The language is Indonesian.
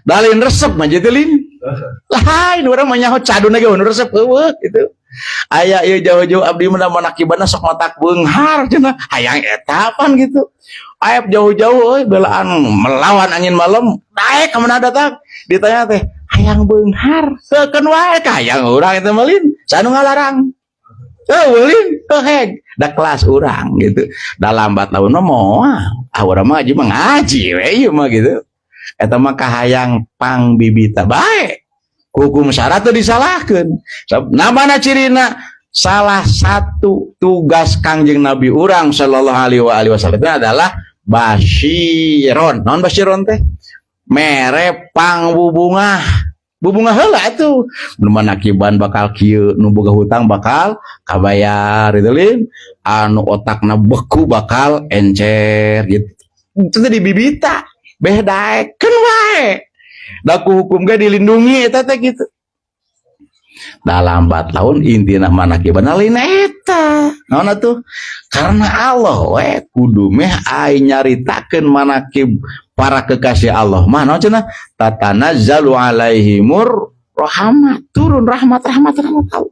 dalin resep mah jatelin lain orang mah nyaho caduna ge resep eueuh gitu aya ieu jauh-jauh abdi mah manakibana sok matak beunghar cenah hayang etapan gitu aya jauh-jauh euy belaan melawan angin malam daek ka mana datang ditanya teh hayang beunghar seukeun wae ka hayang urang eta malin sanu ngalarang ulin heg da kelas urang gitu da lambat laun mah moal urang mah ngaji we ieu mah gitu eta mah kahayang pang bibita bae hukum syarat teu disalahkeun namana cirina salah satu tugas Kangjeng Nabi urang sallallahu alaihi wasallam adalah basyiron naon basyiron teh mere pang bubungah heula atuh nu manakiban bakal kieu nu boga hutang bakal kabayar gitu lin anu otakna beku bakal encer gitu itu teh dibibita beh daekeun wae da ku hukum ge dilindungi eta teh gitu da lambat laun intina manakiban lain eta naon atuh karena Allah we kudu meh ai nyaritakeun manakib para kekasih Allah mah naon cenah tatanazzalu alaihimur rahmat turun rahmat Allah